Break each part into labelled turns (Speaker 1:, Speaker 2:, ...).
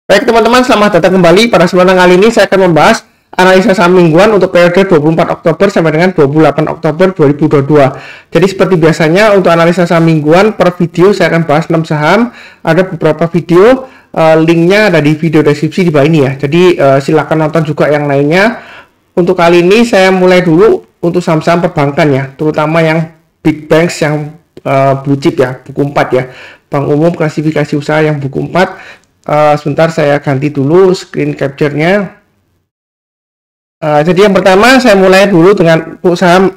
Speaker 1: Baik teman-teman, selamat datang kembali. Pada kesempatan kali ini saya akan membahas analisa saham mingguan untuk periode 24 Oktober sampai dengan 28 Oktober 2022. Jadi seperti biasanya untuk analisa saham mingguan per video saya akan bahas 6 saham. Ada beberapa video, linknya ada di video deskripsi di bawah ini ya. Jadi silakan nonton juga yang lainnya. Untuk kali ini saya mulai dulu untuk saham-saham perbankan ya, terutama yang big banks yang blue chip ya, buku 4 ya. Bank umum klasifikasi usaha yang buku 4. Sebentar saya ganti dulu screen capture-nya. Jadi yang pertama saya mulai dulu dengan saham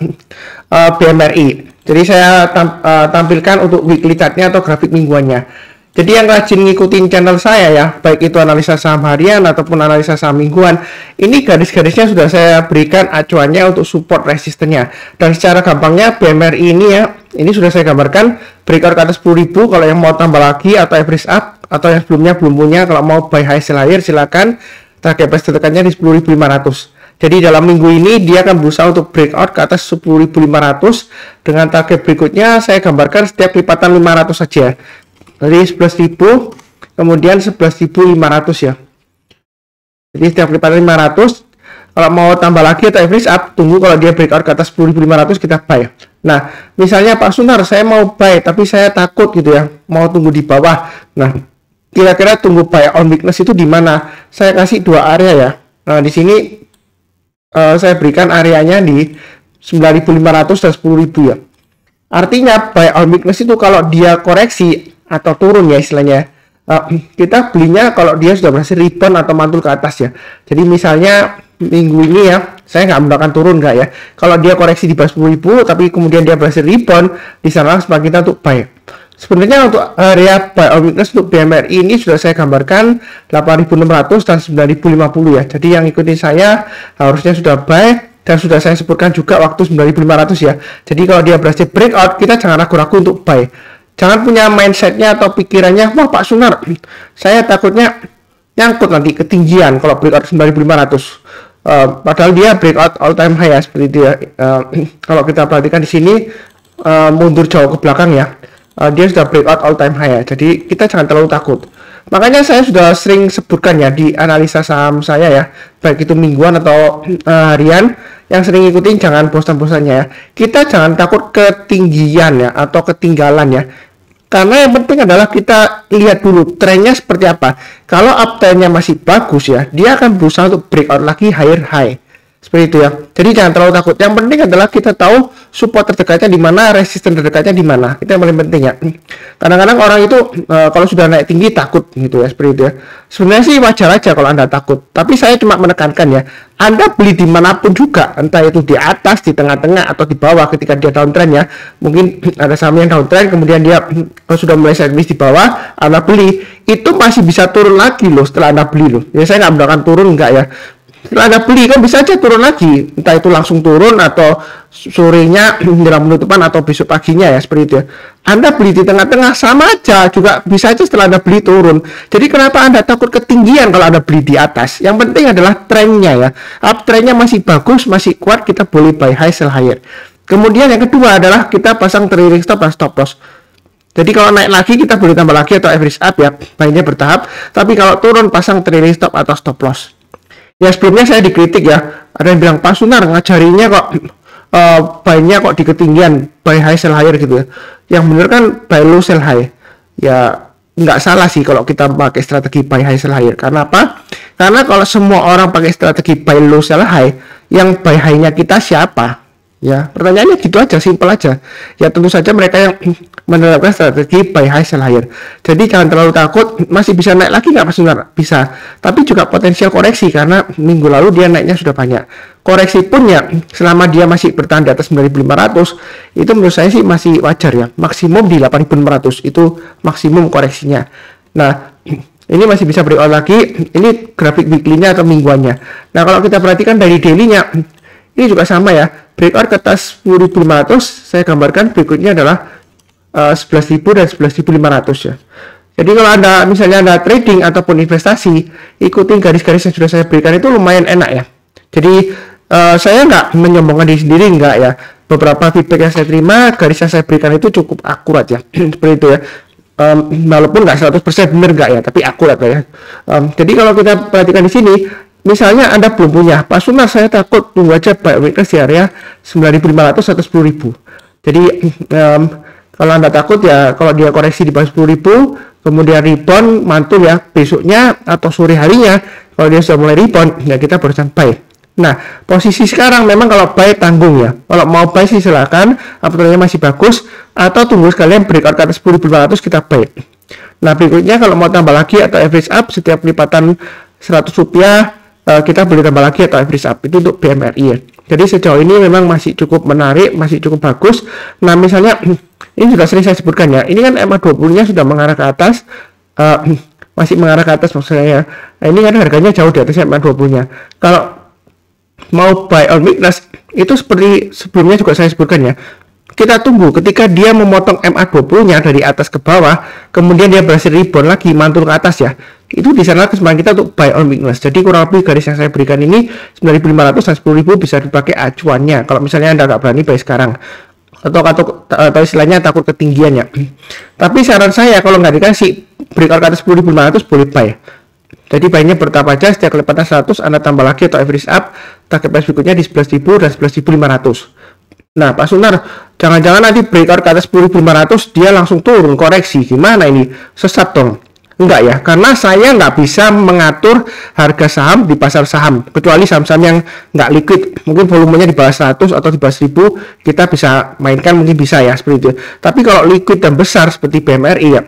Speaker 1: BMRI. Jadi saya tampilkan untuk weekly chart-nya atau grafik mingguannya. Jadi yang rajin ngikutin channel saya ya, baik itu analisa saham harian ataupun analisa saham mingguan, ini garis-garisnya sudah saya berikan acuannya untuk support resistennya. Dan secara gampangnya BMRI ini ya, ini sudah saya gambarkan breakout ke atas 10.000 kalau yang mau tambah lagi atau average up, atau yang sebelumnya belum punya, kalau mau buy high sell higher silakan. Target price tertekannya di 10.500. Jadi dalam minggu ini dia akan berusaha untuk breakout ke atas 10.500 dengan target berikutnya saya gambarkan setiap lipatan 500 saja. Jadi 11.000 kemudian 11.500 ya. Jadi setiap lipatan 500. Kalau mau tambah lagi atau average up, tunggu kalau dia breakout ke atas 10.500 kita buy. Nah, misalnya Pak Sunar, saya mau buy tapi saya takut gitu ya, mau tunggu di bawah. Nah, kira-kira tunggu buy on weakness itu di mana? Saya kasih dua area ya. Nah, di sini saya berikan areanya di 9.500 dan 10.000 ya. Artinya buy on weakness itu kalau dia koreksi atau turun ya istilahnya, kita belinya kalau dia sudah berhasil rebound atau mantul ke atas ya. Jadi misalnya minggu ini ya, saya nggak menggunakan turun nggak ya. Kalau dia koreksi di bawah 10.000 tapi kemudian dia berhasil rebound, di sana sebagai kita untuk buy. Sebenarnya untuk area buy on weakness untuk BMRI ini sudah saya gambarkan 8.600 dan 9.050 ya. Jadi yang ikutin saya harusnya sudah buy dan sudah saya sebutkan juga waktu 9.500 ya. Jadi kalau dia berhasil breakout, kita jangan ragu-ragu untuk buy. Jangan punya mindsetnya atau pikirannya, wah Pak Sunar, saya takutnya nyangkut nanti ketinggian kalau breakout 9.500. Padahal dia breakout all time high ya, seperti itu ya. Kalau kita perhatikan di sini mundur jauh ke belakang ya, dia sudah breakout all time high ya. Jadi kita jangan terlalu takut. Makanya saya sudah sering sebutkan ya di analisa saham saya ya, baik itu mingguan atau harian, yang sering ikutin jangan bosan-bosannya ya. Kita jangan takut ketinggian ya atau ketinggalan ya. Karena yang penting adalah kita lihat dulu trennya seperti apa. Kalau uptrendnya masih bagus ya, dia akan berusaha untuk breakout lagi higher high. Seperti itu ya. Jadi jangan terlalu takut. Yang penting adalah kita tahu support terdekatnya di mana, resisten terdekatnya di mana. Itu yang paling penting ya. Kadang-kadang orang itu kalau sudah naik tinggi takut gitu ya, seperti itu ya. Sebenarnya sih wajar aja kalau Anda takut. Tapi saya cuma menekankan ya, Anda beli dimanapun juga, entah itu di atas, di tengah-tengah atau di bawah ketika dia downtrend ya. Mungkin ada saham yang downtrend kemudian dia sudah mulai sideways di bawah, Anda beli, itu masih bisa turun lagi loh setelah Anda beli loh. Ya saya nggak menggunakan turun enggak ya. Setelah Anda beli kan bisa aja turun lagi, entah itu langsung turun atau sorenya menjelang penutupan atau besok paginya ya, seperti itu ya. Anda beli di tengah-tengah sama aja, juga bisa aja setelah Anda beli turun. Jadi kenapa Anda takut ketinggian kalau Anda beli di atas? Yang penting adalah trennya ya. Uptrendnya masih bagus, masih kuat, kita boleh buy high sell higher. Kemudian yang kedua adalah kita pasang trailing stop dan stop loss. Jadi kalau naik lagi kita boleh tambah lagi atau average up ya, mainnya bertahap. Tapi kalau turun pasang trailing stop atau stop loss. Ya sebelumnya saya dikritik ya, ada yang bilang Pak Sunar ngajarinya kok buy-nya kok di ketinggian, buy high sell higher gitu ya. Yang benar kan buy low sell high. Ya nggak salah sih kalau kita pakai strategi buy high sell higher. Karena apa? Karena kalau semua orang pakai strategi buy low sell high, yang buy high-nya kita siapa? Ya, pertanyaannya gitu aja, simpel aja. Ya tentu saja mereka yang menerapkan strategi buy high sell higher. Jadi jangan terlalu takut, masih bisa naik lagi nggak Mas Sunar? Bisa. Tapi juga potensial koreksi karena minggu lalu dia naiknya sudah banyak. Koreksi pun ya selama dia masih bertahan di atas 9.500, itu menurut saya sih masih wajar ya. Maksimum di 8.500 itu maksimum koreksinya. Nah, ini masih bisa breakout lagi. Ini grafik weekly-nya atau mingguannya. Nah, kalau kita perhatikan dari daily-nya, ini juga sama ya, breakout ke atas 10.500, saya gambarkan berikutnya adalah 11.000 dan 11.500 ya. Jadi kalau Anda misalnya Anda trading ataupun investasi, ikutin garis-garis yang sudah saya berikan itu lumayan enak ya. Jadi saya nggak menyombongkan diri sendiri, nggak ya. Beberapa feedback yang saya terima, garis yang saya berikan itu cukup akurat ya. Seperti itu ya. walaupun nggak 100% benar nggak ya, tapi akurat lah ya. Jadi kalau kita perhatikan di sini, misalnya Anda belum punya, Pak Sunar saya takut tunggu aja buy on weakness di area 9.500 atau 10.000. Jadi kalau Anda takut ya, kalau dia koreksi di bawah 10.000, kemudian rebound mantul ya besoknya atau sore harinya, kalau dia sudah mulai rebound ya kita barusan buy. Nah, posisi sekarang memang kalau buy tanggung ya. Kalau mau buy sih silakan, opportunity masih bagus, atau tunggu sekalian breakout ke atas 10.500 kita buy. Nah, berikutnya kalau mau tambah lagi atau average up setiap lipatan 100 rupiah, kita boleh tambah lagi atau average up. Itu untuk BMRI ya. Jadi sejauh ini memang masih cukup menarik, masih cukup bagus. Nah, misalnya ini sudah sering saya sebutkan ya. Ini kan MA20-nya sudah mengarah ke atas, masih mengarah ke atas maksud saya. Nah, ini kan harganya jauh di atas MA20-nya. Kalau mau buy on weakness itu seperti sebelumnya juga saya sebutkan ya, kita tunggu ketika dia memotong MA20 nya dari atas ke bawah, kemudian dia berhasil rebound lagi mantul ke atas ya, itu di sana kesempatan kita untuk buy on weakness. Jadi kurang lebih garis yang saya berikan ini 9.500 dan 10.000 bisa dipakai acuannya kalau misalnya Anda nggak berani buy sekarang, atau istilahnya takut ketinggian ya. Tapi saran saya kalau nggak dikasih breakout ke atas 10.500 boleh buy. Jadi buy-nya bertahap aja, setiap kelipatan 100 Anda tambah lagi atau average up, target price berikutnya di 11.000 dan 11.500. Nah, Pak Sunar, jangan-jangan nanti breakout ke atas 10.500 dia langsung turun koreksi, gimana ini? Sesat dong. Enggak ya, karena saya nggak bisa mengatur harga saham di pasar saham, kecuali saham-saham yang nggak liquid, mungkin volumenya di bawah 100 atau di bawah 1000, kita bisa mainkan, mungkin bisa ya, seperti itu. Tapi kalau liquid dan besar seperti BMRI ya,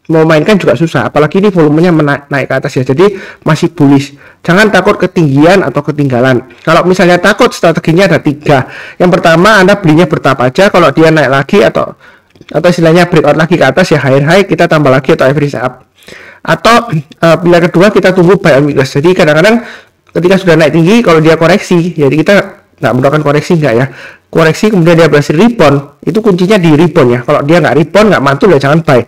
Speaker 1: mau mainkan juga susah, apalagi ini volumenya naik ke atas ya, jadi masih bullish. Jangan takut ketinggian atau ketinggalan. Kalau misalnya takut, strateginya ada 3. Yang pertama, Anda belinya bertahap aja, kalau dia naik lagi atau istilahnya breakout lagi ke atas ya, high kita tambah lagi atau average up. Atau pilihan kedua, kita tunggu buy on weakness. Jadi kadang-kadang ketika sudah naik tinggi, kalau dia koreksi, jadi kita nggak melakukan koreksi nggak ya, koreksi kemudian dia berhasil rebound, itu kuncinya di rebound ya. Kalau dia nggak rebound, nggak mantul ya jangan buy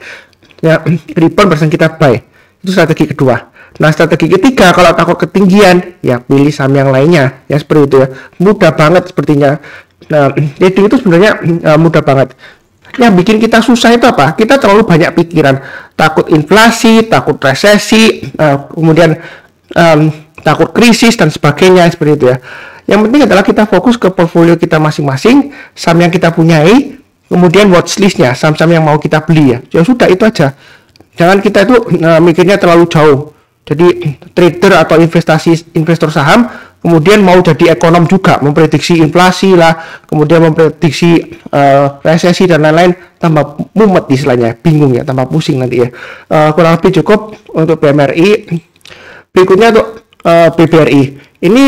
Speaker 1: ya, rebound persen kita buy. Itu strategi kedua. Nah, strategi ketiga, kalau takut ketinggian ya pilih saham yang lainnya ya, seperti itu ya, mudah banget sepertinya. Nah, trading itu sebenarnya mudah banget. Yang bikin kita susah itu apa? Kita terlalu banyak pikiran, takut inflasi, takut resesi, kemudian takut krisis dan sebagainya, seperti itu ya. Yang penting adalah kita fokus ke portfolio kita masing-masing, saham yang kita punyai, kemudian watchlistnya, saham-saham yang mau kita beli ya. Ya sudah, itu aja. Jangan kita itu mikirnya terlalu jauh. Jadi trader atau investor saham kemudian mau jadi ekonom juga, memprediksi inflasi lah, kemudian memprediksi resesi dan lain-lain, tambah mumet istilahnya, bingung ya, tambah pusing nanti ya. Kurang lebih cukup untuk BMRI. Berikutnya untuk BBRI. Ini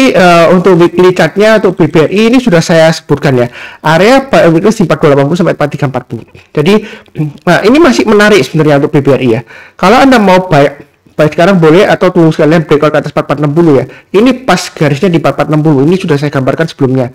Speaker 1: untuk weekly chartnya untuk BBRI ini sudah saya sebutkan ya. Area buy on weakness di 4280 sampai 4340. Jadi ini masih menarik sebenarnya untuk BBRI ya. Kalau Anda mau buy sekarang boleh, atau tunggu sekalian breakout ke atas 4460 ya. Ini pas garisnya di 4460. Ini sudah saya gambarkan sebelumnya.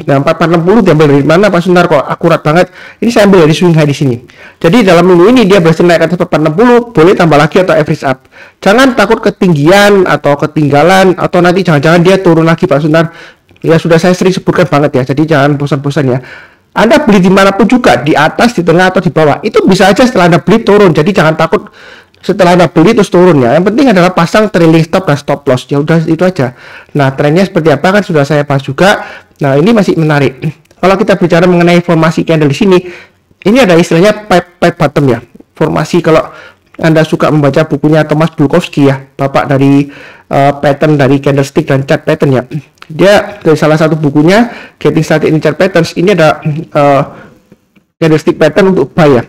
Speaker 1: Nah, 4460 diambil dari mana Pak Sunar, kok akurat banget? Ini saya ambil dari swing high di sini. Jadi dalam minggu ini dia berhasil naik ke atas 4460, boleh tambah lagi atau average up. Jangan takut ketinggian atau ketinggalan, atau nanti jangan-jangan dia turun lagi Pak Sunar. Ya sudah saya sering sebutkan banget ya. Jadi jangan bosan-bosan ya. Anda beli dimanapun juga, di atas, di tengah, atau di bawah, itu bisa aja setelah Anda beli turun. Jadi jangan takut setelah Anda beli terus turun ya. Yang penting adalah pasang trailing stop dan stop loss. Ya udah, itu aja. Nah, trennya seperti apa kan sudah saya bahas juga. Nah, ini masih menarik. Kalau kita bicara mengenai formasi candle di sini, ini ada istilahnya pipe bottom ya. Formasi, kalau Anda suka membaca bukunya Thomas Bulkowski ya, bapak dari pattern dari candlestick dan chart pattern ya. Dia dari salah satu bukunya Getting Started in Chart Patterns, ini ada candlestick pattern untuk buy ya,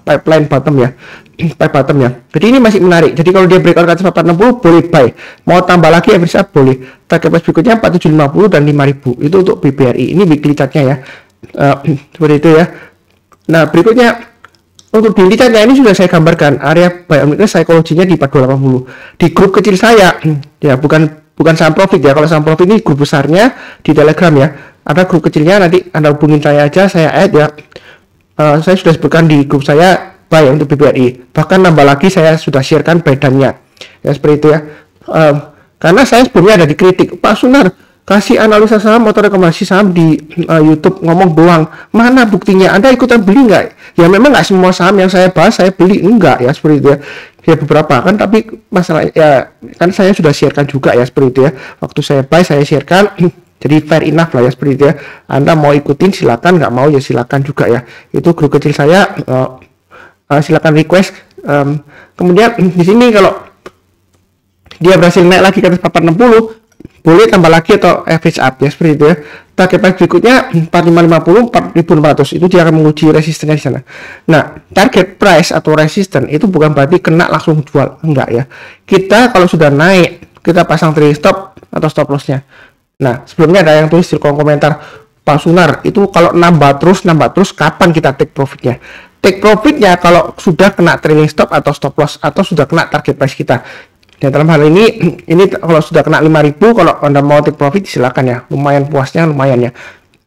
Speaker 1: pipeline bottom ya, pipe bottom ya. Jadi ini masih menarik. Jadi kalau dia breakout ke atas 460 boleh buy. Mau tambah lagi average up boleh. Target price berikutnya 4750 dan 5000. Itu untuk BBRI. Ini weekly chartnya ya. Seperti itu ya. Nah, berikutnya untuk daily chartnya ini sudah saya gambarkan. Area buy on weakness psikologinya di 4280. Di grup kecil saya ya, bukan saham profit ya. Kalau saham profit ini grup besarnya di Telegram ya. Ada grup kecilnya, nanti Anda hubungin saya aja, saya add ya. Saya sudah sebutkan di grup saya buy untuk BBRI, bahkan nambah lagi saya sudah sharekan badannya ya, seperti itu ya. Karena saya sebelumnya ada dikritik, Pak Sunar kasih analisa saham atau rekomendasi saham di YouTube ngomong doang, mana buktinya? Anda ikutan beli nggak? Ya memang nggak semua saham yang saya bahas saya beli, enggak ya seperti itu ya. Ya beberapa kan, tapi masalah ya kan saya sudah sharekan juga ya seperti itu ya. Waktu saya buy saya sharekan, jadi fair enough lah ya seperti itu ya. Anda mau ikutin silakan, nggak mau ya silakan juga ya. Itu grup kecil saya, silakan request. Kemudian di sini kalau dia berhasil naik lagi ke atas 460, boleh tambah lagi atau average up ya seperti itu ya. Target price berikutnya 4550, 4600, itu dia akan menguji resistennya di sana. Nah, target price atau resisten itu bukan berarti kena langsung jual, enggak ya. Kita kalau sudah naik, kita pasang trailing stop atau stop lossnya. Nah, sebelumnya ada yang tulis di kolom komentar, Pak Sunar, itu kalau nambah terus kapan kita take profitnya? Take profitnya kalau sudah kena trailing stop atau stop loss atau sudah kena target price kita. Dan dalam hal ini kalau sudah kena 5.000, kalau Anda mau take profit silakan ya, lumayan puasnya, lumayan ya.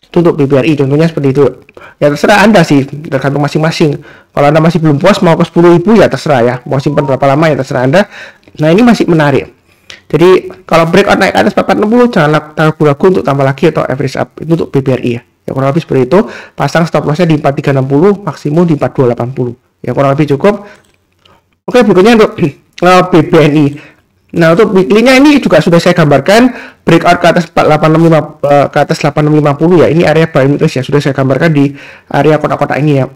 Speaker 1: Itu untuk BBRI contohnya seperti itu. Ya terserah Anda sih, tergantung masing-masing. Kalau Anda masih belum puas mau ke 10.000 ya terserah ya, mau simpan berapa lama ya terserah Anda. Nah ini masih menarik. Jadi kalau breakout naik ke atas 460 janganlah ragu-ragu untuk tambah lagi atau average up. Itu untuk BBRI ya. Ya kurang lebih seperti itu. Pasang stop lossnya di 4360, maksimum di 4280. Ya kurang lebih cukup. Oke, berikutnya untuk BBNI. Nah, untuk weekly-nya ini juga sudah saya gambarkan breakout ke atas 865 ke atas 8650 ya. Ini area buy ya, sudah saya gambarkan di area kotak-kotak ini ya.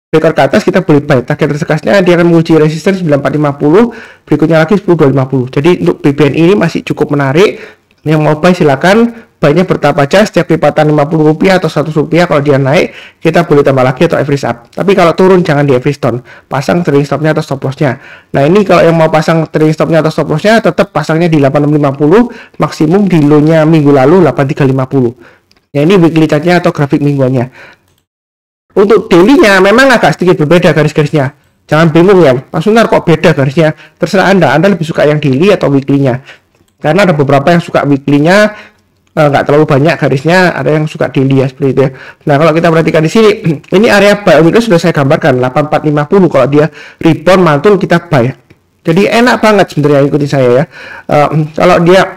Speaker 1: Breakout ke atas kita boleh buy. Target tersekasnya dia akan menguji resisten 9450, berikutnya lagi 10250. Jadi untuk BBNI ini masih cukup menarik. Yang mau buy silakan. Buy-nya bertahap aja, setiap lipatan Rp50 atau Rp100 kalau dia naik, kita boleh tambah lagi atau average up. Tapi kalau turun jangan di average down, pasang trailing stop-nya atau stop loss-nya. Nah ini kalau yang mau pasang trailing stop-nya atau stop loss-nya, tetap pasangnya di 8650, maksimum di low-nya minggu lalu 8350. Ya ini weekly chart-nya atau grafik mingguannya. Untuk daily-nya memang agak sedikit berbeda garis-garisnya. Jangan bingung ya, Pak Sunar kok beda garisnya? Terserah Anda lebih suka yang daily atau weekly-nya. Karena ada beberapa yang suka weekly-nya nggak terlalu banyak garisnya, ada yang suka daily ya seperti itu ya. Nah kalau kita perhatikan di sini, ini area buy sudah saya gambarkan 8450, kalau dia rebound mantul kita buy. Jadi enak banget sebenarnya ikuti saya ya. Kalau dia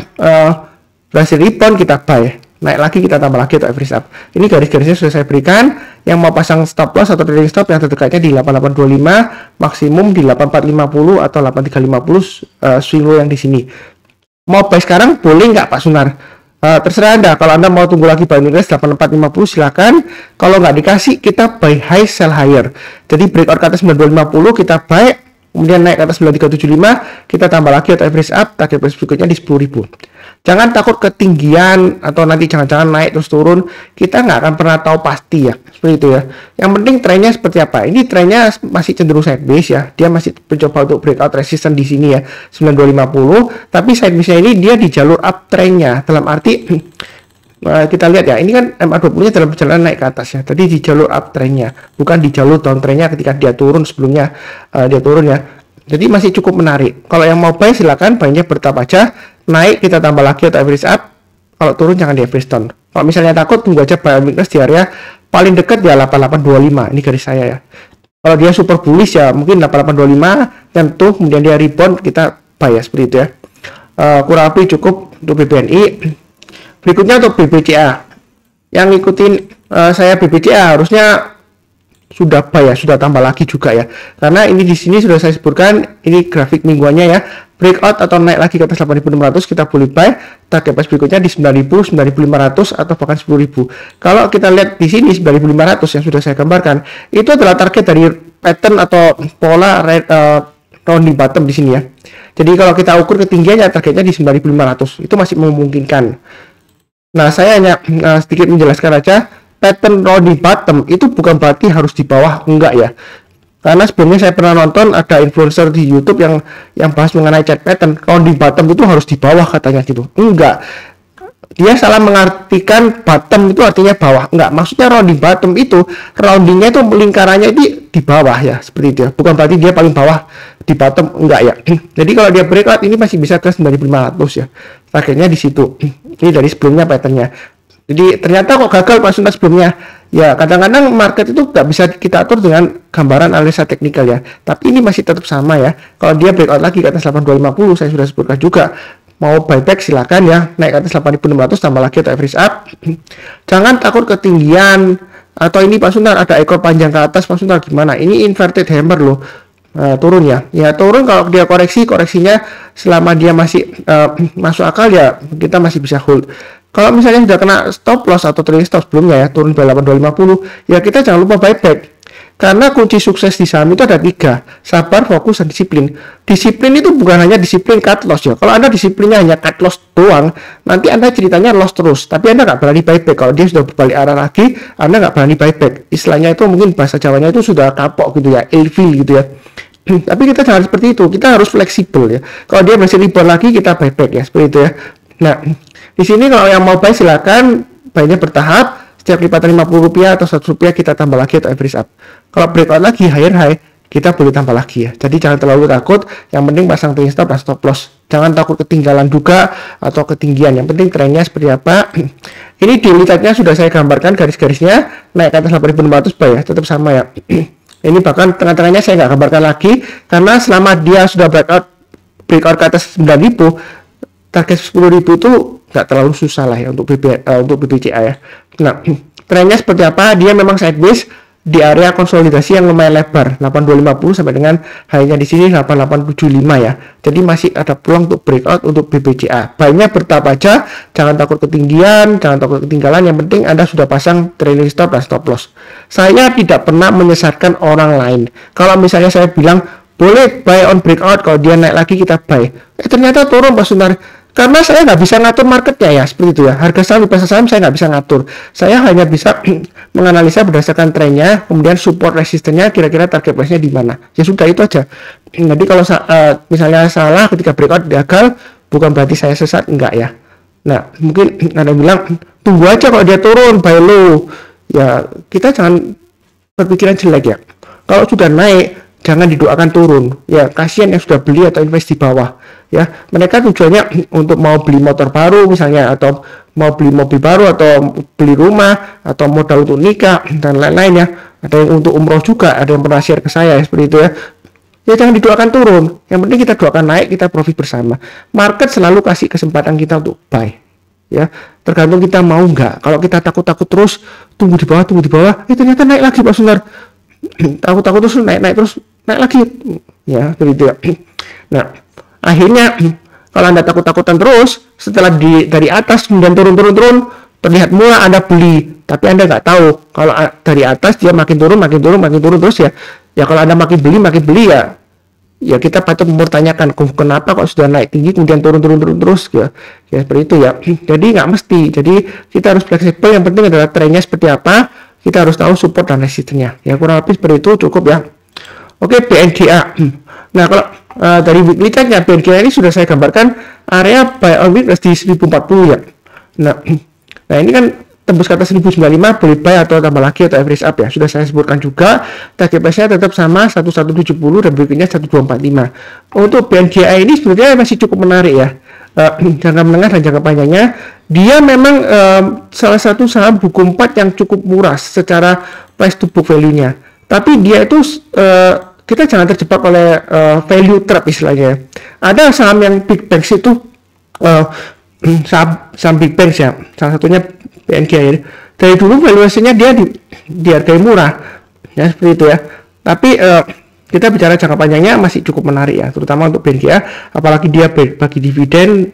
Speaker 1: berhasil rebound kita buy, naik lagi kita tambah lagi atau average up. Ini garis-garisnya sudah saya berikan. Yang mau pasang stop loss atau trailing stop yang terdekatnya di 8825, maksimum di 8450 atau 8350 swing low yang di sini. Mau buy sekarang boleh nggak Pak Sunar? Terserah Anda. Kalau Anda mau tunggu lagi buy interest 8450 silakan. Kalau nggak dikasih kita buy high sell higher. Jadi breakout ke atas 9250 kita buy, kemudian naik ke atas 9375 kita tambah lagi atau average up, target price berikutnya di 10.000. Jangan takut ketinggian atau nanti jangan-jangan naik terus turun, kita nggak akan pernah tahu pasti ya seperti itu ya. Yang penting trennya seperti apa. Ini trennya masih cenderung sideways ya, dia masih mencoba untuk breakout resistance di sini ya 9250, tapi sidewaysnya ini dia di jalur uptrendnya, dalam arti kita lihat ya, ini kan MA20 nya dalam perjalanan naik ke atas ya, tadi di jalur uptrendnya, bukan di jalur downtrendnya ketika dia turun sebelumnya dia turun ya. Jadi masih cukup menarik. Kalau yang mau buy silakan, buy-nya bertahap aja, naik kita tambah lagi atau average up, kalau turun jangan di average down. Kalau misalnya takut tunggu aja buy weakness di area paling dekat ya 8825, ini garis saya ya. Kalau dia super bullish ya mungkin 8825 tentu, kemudian dia rebound kita buy ya seperti itu ya. Kurang lebih cukup untuk BBNI. Berikutnya untuk BBCA. Yang ngikutin saya BBCA harusnya sudah buy ya, sudah tambah lagi juga ya. Karena ini di sini sudah saya sebutkan, ini grafik mingguannya ya. Breakout atau naik lagi ke atas 8600 kita boleh buy, target price berikutnya di 9000, 9500 atau bahkan 10000. Kalau kita lihat di sini 9500 yang sudah saya gambarkan, itu adalah target dari pattern atau pola rounding bottom di sini ya. Jadi kalau kita ukur ketinggiannya targetnya di 9500, itu masih memungkinkan. Nah, saya hanya sedikit menjelaskan aja, pattern rounding bottom itu bukan berarti harus di bawah, enggak ya. Karena sebelumnya saya pernah nonton ada influencer di YouTube yang bahas mengenai chart pattern, rounding bottom itu harus di bawah katanya gitu. Enggak. Dia salah mengartikan bottom itu artinya bawah. Enggak, maksudnya rounding bottom itu roundingnya itu lingkarannya itu di bawah ya, seperti itu ya. Bukan berarti dia paling bawah di bottom, enggak ya. Jadi kalau dia breakout ini masih bisa ke 9500 ya. Targetnya di situ. Ini dari sebelumnya patternnya. Jadi ternyata kok gagal Pak Sunar sebelumnya. Ya kadang-kadang market itu nggak bisa kita atur dengan gambaran analisa teknikal ya. Tapi ini masih tetap sama ya. Kalau dia breakout lagi ke atas 8250 saya sudah sebutkan juga. mau buyback silakan ya, naik ke atas 8.600 tambah lagi atau average up. Jangan takut ketinggian atau ini Pak Suntar ada ekor panjang ke atas Pak Suntar gimana? Ini inverted hammer loh. Turun ya turun. Kalau dia koreksinya selama dia masih masuk akal ya kita masih bisa hold. Kalau misalnya sudah kena stop loss atau trailing stop sebelumnya ya, turun ke 8250 ya, kita jangan lupa buyback. Karena kunci sukses di saham itu ada 3, sabar, fokus, dan disiplin. Disiplin itu bukan hanya disiplin cut loss ya. Kalau Anda disiplinnya hanya cut loss doang, nanti Anda ceritanya loss terus, tapi Anda nggak berani buyback. Kalau dia sudah berbalik arah lagi, Anda nggak berani buyback. Istilahnya itu mungkin bahasa Jawanya itu sudah kapok gitu ya, ilfil gitu ya. Tapi kita jangan seperti itu, kita harus fleksibel ya. Kalau dia masih rebound lagi, kita buyback ya, seperti itu ya. Nah, di sini kalau yang mau buy silakan, buy-nya bertahap. Setiap lipatan Rp50 atau Rp100 kita tambah lagi atau average up. Kalau breakout lagi higher high, kita boleh tambah lagi ya. Jadi jangan terlalu takut, yang penting pasang trailing stop dan stop loss. Jangan takut ketinggalan juga atau ketinggian, yang penting trennya seperti apa. Ini daily chart-nya sudah saya gambarkan garis-garisnya, naik ke atas 8.600 buy ya, tetap sama ya. Ini bahkan tengah-tengahnya saya nggak gambarkan lagi, karena selama dia sudah breakout ke atas 9.000, target 10.000 itu nggak terlalu susah lah ya untuk BBCA ya. Nah, trennya seperti apa? Dia memang sideways di area konsolidasi yang lumayan lebar, 8250 sampai dengan high-nya di sini 8875 ya. Jadi masih ada peluang untuk breakout untuk BBCA. Baiknya bertahap aja, jangan takut ketinggian, jangan takut ketinggalan. Yang penting Anda sudah pasang trailing stop dan stop loss. Saya tidak pernah menyesatkan orang lain. Kalau misalnya saya bilang boleh buy on breakout, kalau dia naik lagi kita buy. Ternyata turun Pak Suntar. Karena saya nggak bisa ngatur marketnya ya, seperti itu ya. Harga saham di pasar saham saya nggak bisa ngatur. Saya hanya bisa menganalisa berdasarkan trennya, kemudian support resistennya, kira-kira target price-nya di mana. Ya sudah itu aja. Jadi kalau misalnya salah ketika breakout gagal, bukan berarti saya sesat, enggak ya. Nah, mungkin ada yang bilang, tunggu aja kalau dia turun, buy low. Ya, kita jangan berpikiran jelek ya. Kalau sudah naik, jangan didoakan turun. Ya, kasihan yang sudah beli atau invest di bawah. Ya, mereka tujuannya untuk mau beli motor baru misalnya, atau mau beli mobil baru, atau beli rumah, atau modal untuk nikah dan lain-lain ya. Ada yang untuk umroh juga, ada yang pernah share ke saya seperti itu ya. Ya jangan didoakan turun, yang penting kita doakan naik, kita profit bersama. Market selalu kasih kesempatan kita untuk buy. Ya, tergantung kita mau nggak. Kalau kita takut-takut terus, tunggu di bawah, ternyata naik lagi Pak Sunar. Takut-takut terus naik terus naik lagi. Ya, begitu ya. Nah, akhirnya kalau Anda takut-takutan terus, setelah dari atas kemudian turun terlihat murah, Anda beli, tapi Anda nggak tahu kalau dari atas dia makin turun terus ya. Ya kalau Anda makin beli ya kita patut mempertanyakan kenapa kok sudah naik tinggi kemudian turun terus ya seperti itu ya. Jadi nggak mesti. Jadi kita harus fleksibel. Yang penting adalah trennya seperti apa. Kita harus tahu support dan resistennya. Ya kurang lebih seperti itu cukup ya. Oke, BNGA. Nah kalau dari weekly chart-nya BNGA ini sudah saya gambarkan area buy on weakness di 1040 ya. Nah ini kan tembus ke atas 1095 boleh buy atau tambah lagi atau average up ya. Sudah saya sebutkan juga. Target price-nya tetap sama 1170 dan berikutnya 1245. Untuk BNGA ini sebenarnya masih cukup menarik ya. Jangka menengah dan jangka panjangnya dia memang salah satu saham buku 4 yang cukup murah secara price to book value-nya. Tapi dia itu kita jangan terjebak oleh value trap istilahnya. Ada saham yang big banks itu saham big banks ya. Salah satunya BNGA ya. Dari dulu valuasinya dia dihargai murah. Ya seperti itu ya. Tapi kita bicara jangka panjangnya masih cukup menarik ya, terutama untuk BNGA, apalagi dia bagi dividen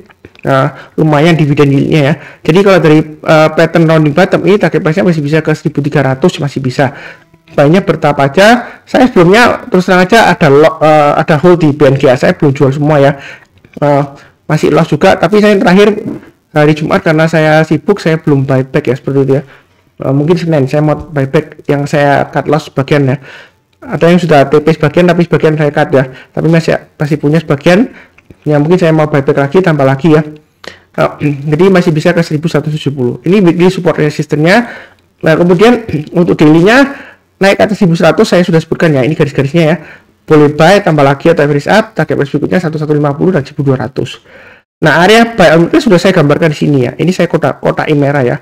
Speaker 1: lumayan dividen yield-nya ya. Jadi kalau dari pattern rounding bottom ini target price-nya masih bisa ke 1300, masih bisa. Banyak bertahap aja. Saya sebelumnya terus terang aja ada hold di BNGA, saya belum jual semua ya. Masih loss juga, tapi saya terakhir hari Jumat karena saya sibuk saya belum buyback ya seperti itu ya. Mungkin Senin saya mau buyback yang saya cut loss sebagian ya. Ada yang sudah TP sebagian tapi sebagian saya cut ya. Tapi masih punya sebagian yang mungkin saya mau buyback lagi, tambah lagi ya. Jadi masih bisa ke 1170. Ini weekly support resistennya. Nah kemudian untuk daily-nya naik ke atas 1100 saya sudah sebutkan ya, ini garis-garisnya ya. Boleh buy tambah lagi atau average up, target price berikutnya 1150 dan 1200. Nah, area buy on weekly sudah saya gambarkan di sini ya. Ini saya kotakin merah ya.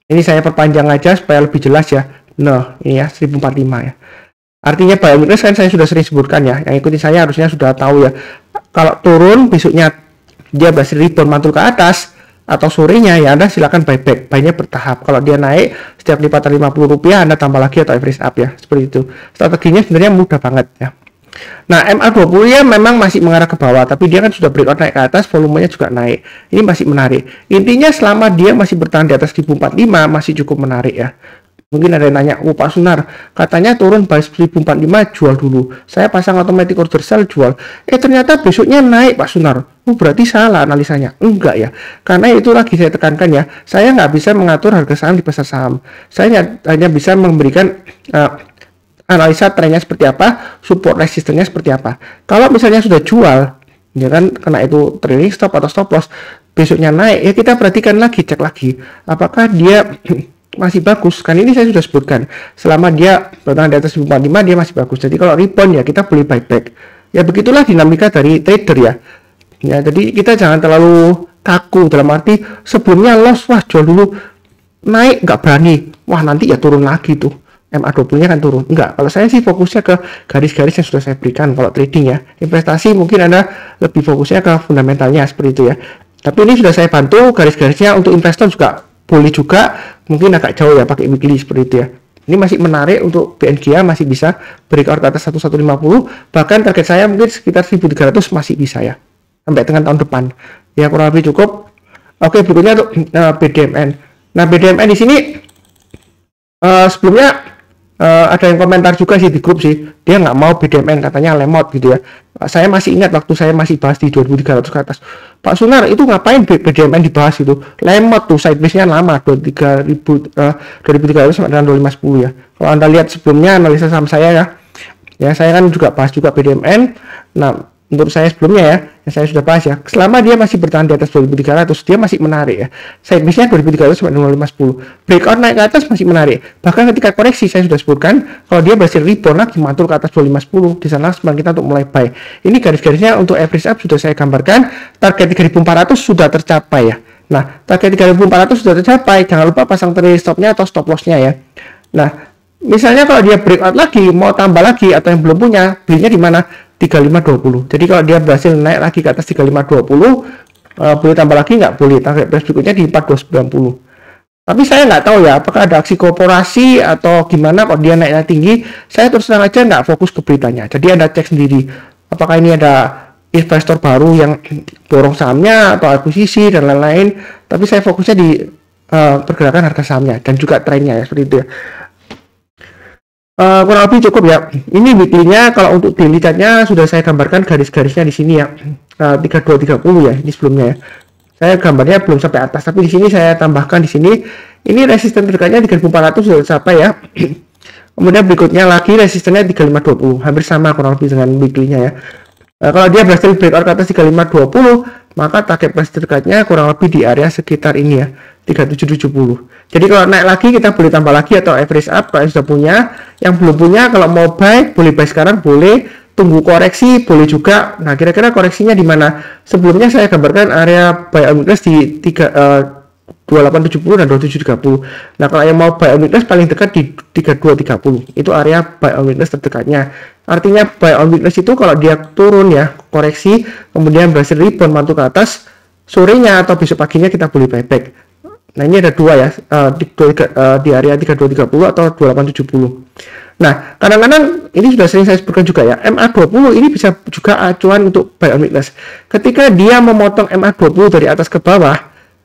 Speaker 1: Ini saya perpanjang aja supaya lebih jelas ya. Nah, ini ya 1045 ya. Artinya buy on weekly kan saya sudah sering sebutkan ya. Yang ikuti saya harusnya sudah tahu ya. Kalau turun besoknya dia berhasil rebound mantul ke atas atau sorenya, ya Anda silakan buyback, buy-nya bertahap. Kalau dia naik setiap lipatan Rp50, Anda tambah lagi atau average up ya, seperti itu. Strateginya sebenarnya mudah banget ya. Nah, MA20 ya memang masih mengarah ke bawah, tapi dia kan sudah breakout naik ke atas, volumenya juga naik. Ini masih menarik. Intinya selama dia masih bertahan di atas 1045 masih cukup menarik ya. Mungkin ada yang nanya, oh Pak Sunar, katanya turun by 1045 jual dulu. Saya pasang automatic order sell jual. Ternyata besoknya naik Pak Sunar. Oh, berarti salah analisanya. Enggak ya. Karena itu lagi saya tekankan ya. Saya nggak bisa mengatur harga saham di pasar saham. Saya hanya bisa memberikan analisa trennya seperti apa, support resistennya seperti apa. Kalau misalnya sudah jual, ya kan, kena itu trailing stop atau stop loss, besoknya naik, ya kita perhatikan lagi, cek lagi. Apakah dia masih bagus? Kan ini saya sudah sebutkan, selama dia bertahan di atas 1045 dia masih bagus. Jadi kalau rebound ya kita boleh buyback. Ya begitulah dinamika dari trader ya. Ya jadi kita jangan terlalu kaku dalam arti sebelumnya loss, wah jual dulu, naik nggak berani, wah nanti ya turun lagi tuh. MA20 nya kan turun. Enggak, kalau saya sih fokusnya ke garis-garis yang sudah saya berikan kalau trading ya. Investasi mungkin Anda lebih fokusnya ke fundamentalnya seperti itu ya. Tapi ini sudah saya bantu garis-garisnya untuk investor juga boleh juga, mungkin agak jauh ya pakai weekly seperti itu ya. Ini masih menarik untuk BNGA, masih bisa breakout ke atas 1150, bahkan target saya mungkin sekitar 1300 masih bisa ya. Sampai dengan tahun depan. Ya kurang lebih cukup. Oke, berikutnya untuk BDMN. Nah, BDMN di sini sebelumnya ada yang komentar juga sih di grup sih, dia nggak mau BDMN, katanya lemot gitu ya. Saya masih ingat waktu saya masih bahas di 2300 ke atas, Pak Sunar itu ngapain BDMN dibahas itu, lemot tuh, sideways-nya lama 2300 sampai dengan 2510 ya. Kalau Anda lihat sebelumnya analisa saham saya ya saya kan juga bahas juga BDMN. Nah, menurut saya sebelumnya ya, yang saya sudah bahas ya, selama dia masih bertahan di atas 2300, dia masih menarik ya. Sideways-nya 2300 sampai 2510. Breakout naik ke atas masih menarik. Bahkan ketika koreksi saya sudah sebutkan, kalau dia berhasil rebound lagi mantul ke atas 2510, di sana sebenarnya kita untuk mulai buy. Ini garis-garisnya untuk average up sudah saya gambarkan, target 3400 sudah tercapai ya. Nah, target 3400 sudah tercapai, jangan lupa pasang trailing stop-nya atau stop loss-nya ya. Nah, misalnya kalau dia breakout lagi, mau tambah lagi atau yang belum punya, belinya di mana? 3520. Jadi kalau dia berhasil naik lagi ke atas 3520, boleh tambah lagi nggak? Boleh. Target price berikutnya di 4290. Tapi saya nggak tahu ya, apakah ada aksi korporasi atau gimana kalau dia naiknya tinggi. Saya terus terang aja nggak fokus ke beritanya. Jadi Anda cek sendiri, apakah ini ada investor baru yang borong sahamnya atau akuisisi dan lain-lain. Tapi saya fokusnya di pergerakan harga sahamnya dan juga trennya ya, seperti itu ya. Kurang lebih cukup ya. Ini weekly-nya. Kalau untuk daily chart-nya sudah saya gambarkan garis-garisnya di sini ya. 3230 ya, ini sebelumnya ya. Saya gambarnya belum sampai atas, tapi di sini saya tambahkan di sini. Ini resisten terdekatnya 3400 sudah tercapai ya. Kemudian berikutnya lagi resistennya 3520, hampir sama kurang lebih dengan weekly-nya ya. Kalau dia berhasil breakout ke atas 3520, maka target price terdekatnya kurang lebih di area sekitar ini ya, 3770. Jadi kalau naik lagi kita boleh tambah lagi atau average up kalau sudah punya. Yang belum punya kalau mau buy, boleh buy sekarang, boleh tunggu koreksi, boleh juga. Nah, kira-kira koreksinya di mana? Sebelumnya saya gambarkan area buy on weakness di 2870 dan 2730. Nah, kalau yang mau buy on weakness paling dekat di 3230. Itu area buy on weakness terdekatnya. Artinya buy on weakness itu kalau dia turun ya, koreksi, kemudian berhasil rebound mantul ke atas, sorenya atau besok paginya kita boleh buyback. Nah, ini ada dua ya, di area 3230 atau 2870. Nah, kadang-kadang ini sudah sering saya sebutkan juga ya, MA20 ini bisa juga acuan untuk buy on weakness. Ketika dia memotong MA20 dari atas ke bawah,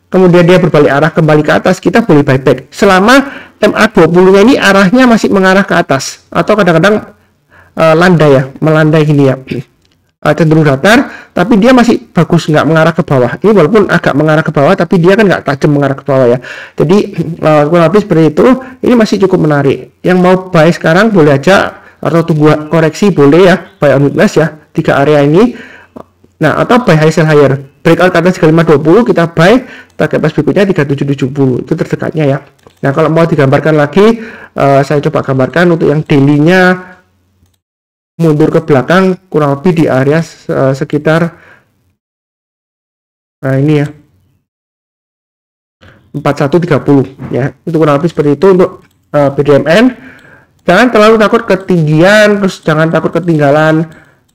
Speaker 1: kemudian dia berbalik arah kembali ke atas, kita boleh buyback. Selama MA20-nya ini arahnya masih mengarah ke atas, atau kadang-kadang landai ya, melandai gini ya. Cenderung datar, tapi dia masih bagus, nggak mengarah ke bawah. Ini walaupun agak mengarah ke bawah, tapi dia kan nggak tajam mengarah ke bawah ya. Jadi kurang lebih seperti itu. Ini masih cukup menarik. Yang mau buy sekarang boleh aja, atau tunggu koreksi boleh ya, buy on weakness ya, 3 area ini. Nah, atau buy high sell higher. Breakout ke atas 3520 kita buy, target price berikutnya 3770. Itu terdekatnya ya. Nah, kalau mau digambarkan lagi, saya coba gambarkan untuk yang daily-nya mundur ke belakang kurang lebih di area sekitar ini ya, 4130 ya. Itu kurang lebih seperti itu untuk BDMN. Jangan terlalu takut ketinggian, terus jangan takut ketinggalan.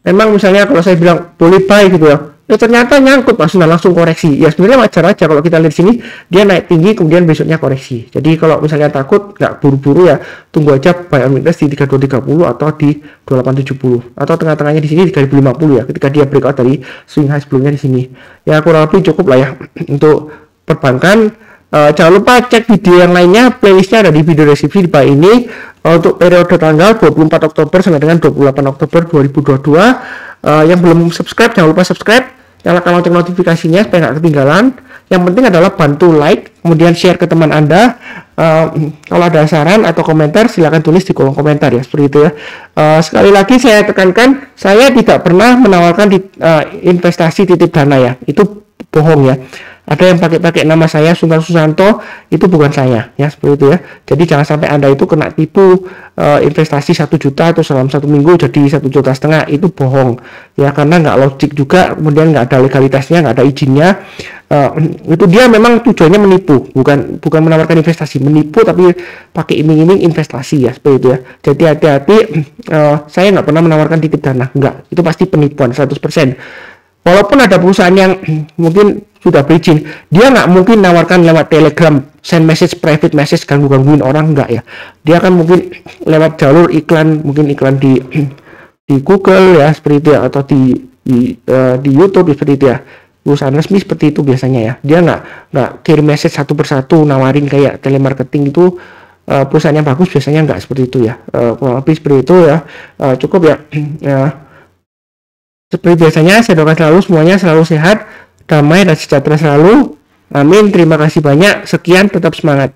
Speaker 1: Memang misalnya kalau saya bilang boleh buy gitu ya, ternyata nyangkut Pak Sunan, langsung koreksi. Ya sebenarnya wajar aja kalau kita lihat sini dia naik tinggi kemudian besoknya koreksi. Jadi kalau misalnya takut nggak buru-buru ya, tunggu aja buy on weakness di 3230 atau di 2870 atau tengah-tengahnya di sini 3050 ya, ketika dia breakout dari swing high sebelumnya di sini. Ya kurang lebih cukup lah ya untuk perbankan. Jangan lupa cek video yang lainnya, playlistnya ada di video deskripsi di bawah ini. Untuk periode tanggal 24 Oktober sampai dengan 28 Oktober 2022. Yang belum subscribe jangan lupa subscribe, nyalakan lonceng notifikasinya supaya nggak ketinggalan. Yang penting adalah bantu like, kemudian share ke teman Anda. Kalau ada saran atau komentar silahkan tulis di kolom komentar ya, seperti itu ya. Sekali lagi saya tekankan, saya tidak pernah menawarkan investasi titip dana ya, itu bohong ya. Ada yang pakai nama saya Sultan Susanto, itu bukan saya ya, seperti itu ya. Jadi jangan sampai Anda itu kena tipu investasi 1 juta atau dalam 1 minggu jadi 1,5 juta, itu bohong ya, karena nggak logik juga, kemudian nggak ada legalitasnya, nggak ada izinnya. Itu dia memang tujuannya menipu, bukan menawarkan investasi, menipu tapi pakai iming-iming investasi ya, seperti itu ya. Jadi hati-hati, saya nggak pernah menawarkan titip dana, nggak, itu pasti penipuan 100%. Walaupun ada perusahaan yang mungkin sudah berizin, dia nggak mungkin nawarkan lewat Telegram, send message, private message, gangguin orang, enggak ya. Dia kan mungkin lewat jalur iklan, mungkin iklan di Google ya, seperti itu ya, atau di YouTube seperti itu ya. Perusahaan resmi seperti itu biasanya ya. Dia nggak kirim message satu persatu nawarin kayak telemarketing itu. Perusahaan yang bagus biasanya nggak seperti itu ya. Kurang lebih seperti itu ya. Cukup ya. Seperti biasanya, saya doakan selalu semuanya selalu sehat, damai, dan sejahtera selalu. Amin. Terima kasih banyak. Sekian, tetap semangat.